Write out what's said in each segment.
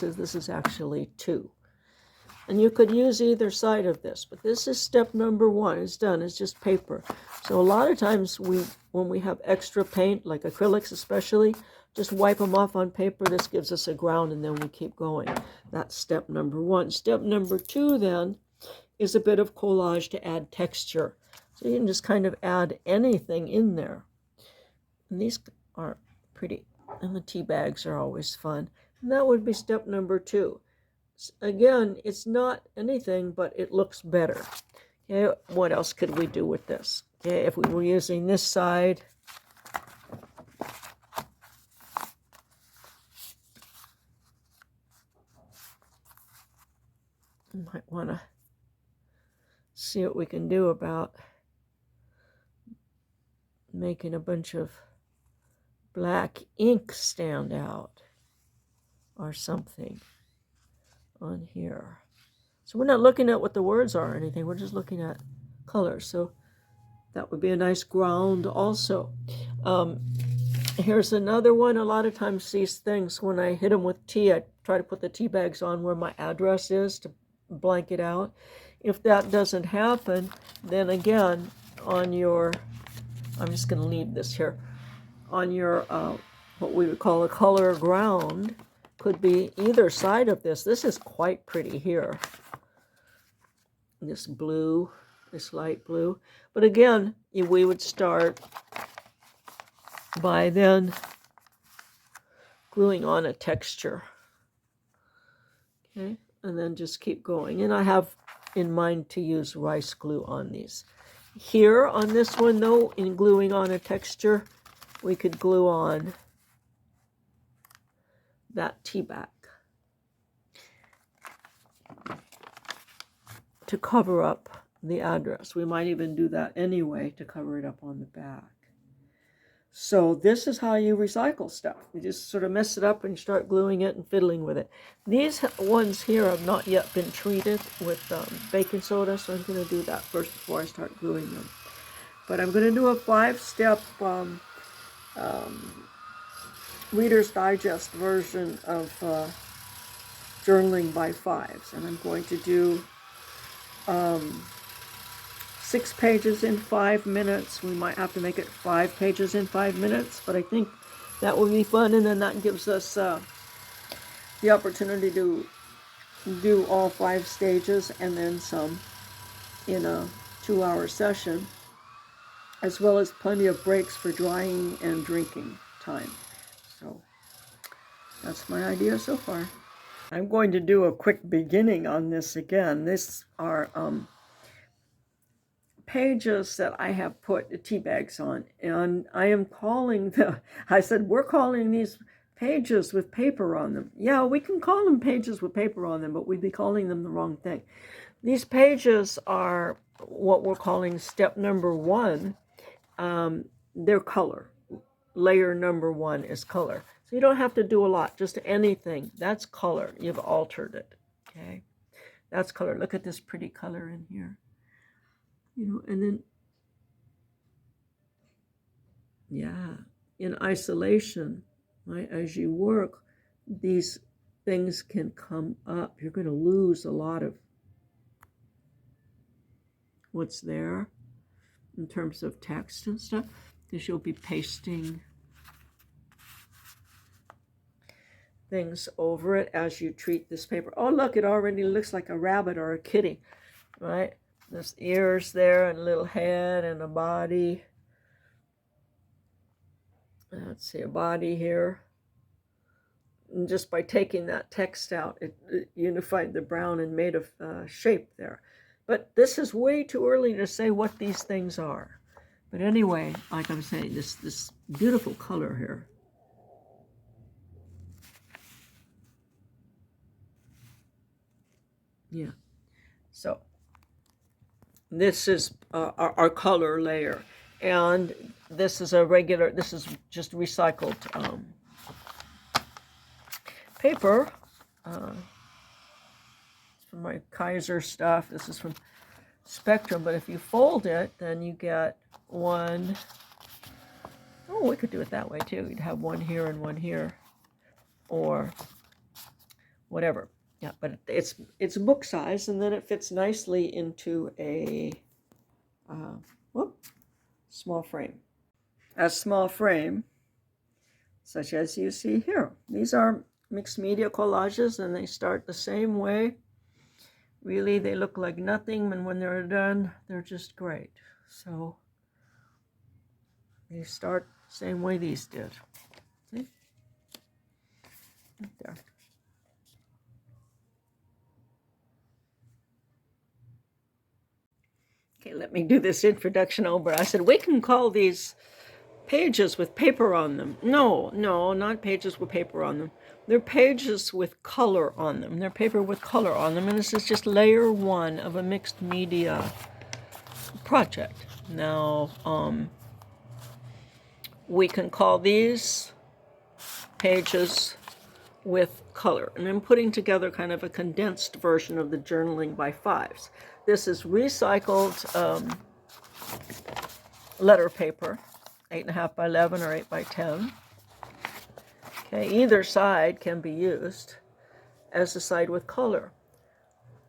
pieces. This is actually 2. And you could use either side of this, but this is step number 1. It's done. It's just paper. So a lot of times when we have extra paint, like acrylics especially, just wipe them off on paper. This gives us a ground, and then we keep going. That's step number 1. Step number 2 then is a bit of collage to add texture. So you can just kind of add anything in there. And these are pretty, and the tea bags are always fun. And that would be step number 2. Again, it's not anything, but it looks better. Okay, what else could we do with this? Okay, if we were using this side, you might want to see what we can do about making a bunch of black ink stand out or something on here. So we're not looking at what the words are or anything. We're just looking at colors. So that would be a nice ground also. Here's another one. A lot of times these things, when I hit them with tea, I try to put the tea bags on where my address is to blank it out. If that doesn't happen, then again, on your, I'm just going to leave this here, on your, what we would call a color ground, could be either side of this. This is quite pretty here. This blue, this light blue. But again, we would start by then gluing on a texture. Okay, and then just keep going. And I have in mind to use rice glue on these. Here on this one though, in gluing on a texture, we could glue on that tea bag to cover up the address. We might even do that anyway to cover it up on the back. So this is how you recycle stuff. You just sort of mess it up and start gluing it and fiddling with it. These ones here have not yet been treated with baking soda, so I'm going to do that first before I start gluing them. But I'm going to do a 5-step Reader's Digest version of journaling by 5s, and I'm going to do 6 pages in 5 minutes. We might have to make it 5 pages in 5 minutes, but I think that will be fun, and then that gives us the opportunity to do all 5 stages and then some in a 2-hour session, as well as plenty of breaks for drying and drinking time. So that's my idea so far. I'm going to do a quick beginning on this again. These are pages that I have put tea bags on, and I am calling I said, we're calling these pages with paper on them. Yeah, we can call them pages with paper on them, but we'd be calling them the wrong thing. These pages are what we're calling step number 1. They're color. Layer number 1 is color. So you don't have to do a lot, just anything. That's color. You've altered it. Okay? That's color. Look at this pretty color in here. You know, and then, yeah, in isolation, right, as you work, these things can come up. You're going to lose a lot of what's there in terms of text and stuff, because you'll be pasting things over it as you treat this paper. Oh, look, it already looks like a rabbit or a kitty, right? There's ears there and a little head and a body. Let's see, a body here. And just by taking that text out, it unified the brown and made a shape there. But this is way too early to say what these things are. But anyway, like I'm saying, this beautiful color here. Yeah. So this is our color layer. And this is a regular, this is just recycled paper. It's from my Kaiser stuff. This is from Spectrum, but if you fold it, then you get one. Oh, we could do it that way too. You'd have one here and one here, or whatever. Yeah, but it's book size, and then it fits nicely into a small frame. A small frame, such as you see here. These are mixed media collages, and they start the same way. Really, they look like nothing, and when they're done, they're just great. So they start the same way these did. See? Right there. Okay, let me do this introduction over. I said, we can call these pages with paper on them. No, not pages with paper on them. They're pages with color on them. They're paper with color on them, and this is just layer one of a mixed media project. Now, we can call these pages with color, and I'm putting together kind of a condensed version of the journaling by fives. This is recycled letter paper, 8.5 by 11 or 8 by 10. Okay, either side can be used as the side with color.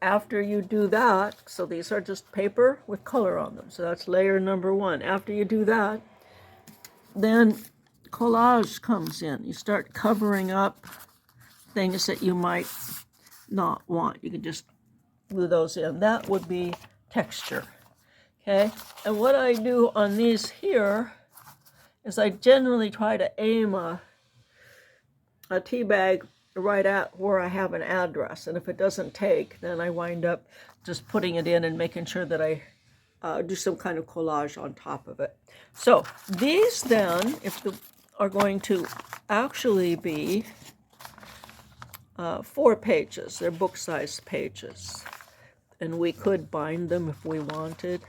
After you do that, so these are just paper with color on them, so that's layer number one. After you do that, then collage comes in. You start covering up things that you might not want. You can just glue those in. That would be texture. Okay, and what I do on these here is I generally try to aim a tea bag right at where I have an address, and if it doesn't take, then I wind up just putting it in and making sure that I do some kind of collage on top of it. So these then, are going to actually be 4 pages. They're book-sized pages, and we could bind them if we wanted.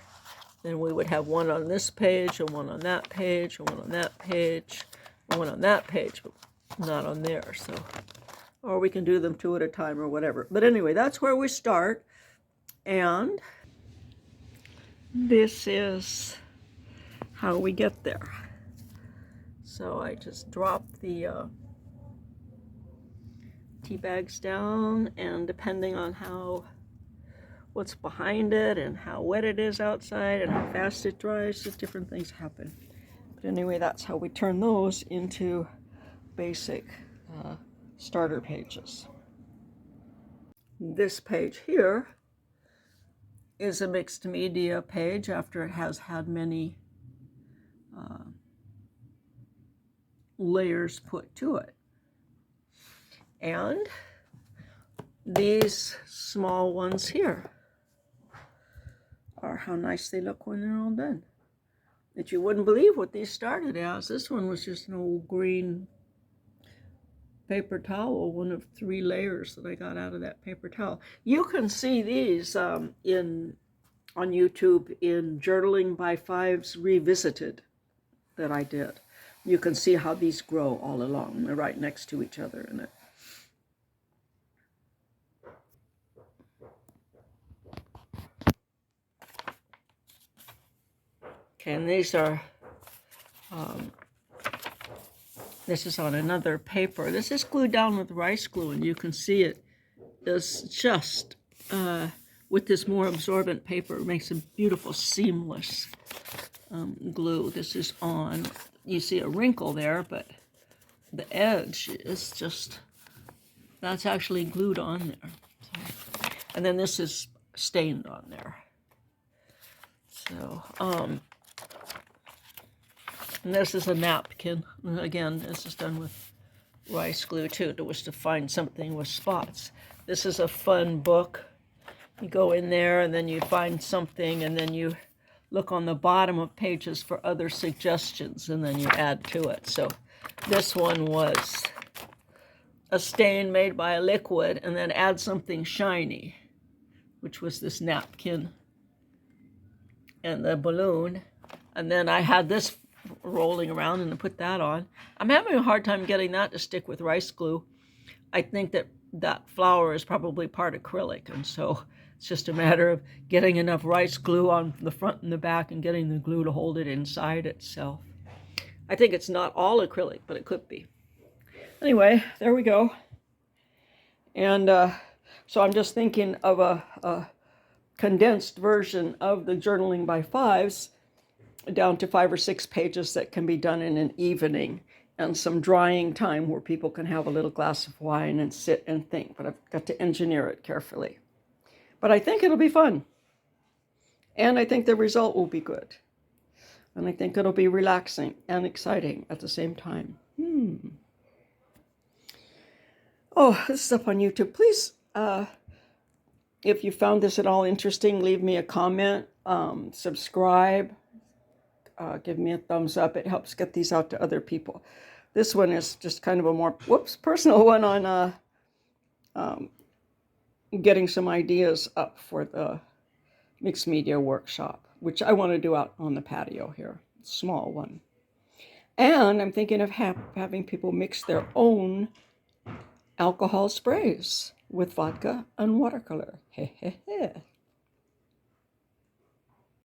Then we would have one on this page, and one on that page, and one on that page, and one on that page, but not on there. So, or we can do them 2 at a time or whatever. But anyway, that's where we start, and this is how we get there. So I just drop the tea bags down, and depending on what's behind it and how wet it is outside and how fast it dries, just different things happen. But anyway, that's how we turn those into basic starter pages. This page here is a mixed media page after it has had many layers put to it. And these small ones here are how nice they look when they're all done. That you wouldn't believe what these started as. This one was just an old green paper towel, one of 3 layers that I got out of that paper towel. You can see these on YouTube in Journaling by Fives Revisited that I did. You can see how these grow all along. They're right next to each other in it. Okay, and these are, this is on another paper. This is glued down with rice glue, and you can see it is just, with this more absorbent paper, it makes a beautiful seamless glue. This is on, you see a wrinkle there, but the edge is just, that's actually glued on there. So, and then this is stained on there. So, and this is a napkin. Again, this is done with rice glue too. It was to find something with spots. This is a fun book. You go in there and then you find something, and then you look on the bottom of pages for other suggestions, and then you add to it. So this one was a stain made by a liquid, and then add something shiny, which was this napkin and the balloon. And then I had this rolling around, and I put that on. I'm having a hard time getting that to stick with rice glue. I think that flower is probably part acrylic, and so it's just a matter of getting enough rice glue on the front and the back and getting the glue to hold it inside itself. I think it's not all acrylic, but it could be. Anyway, there we go. And so I'm just thinking of a condensed version of the journaling by fives down to 5 or 6 pages that can be done in an evening, and some drying time where people can have a little glass of wine and sit and think. But I've got to engineer it carefully. But I think it'll be fun. And I think the result will be good. And I think it'll be relaxing and exciting at the same time. Oh, this is up on YouTube. Please, if you found this at all interesting, leave me a comment, subscribe, give me a thumbs up. It helps get these out to other people. This one is just kind of a more, personal one on getting some ideas up for the mixed media workshop, which I want to do out on the patio here, small one. And I'm thinking of having people mix their own alcohol sprays with vodka and watercolor.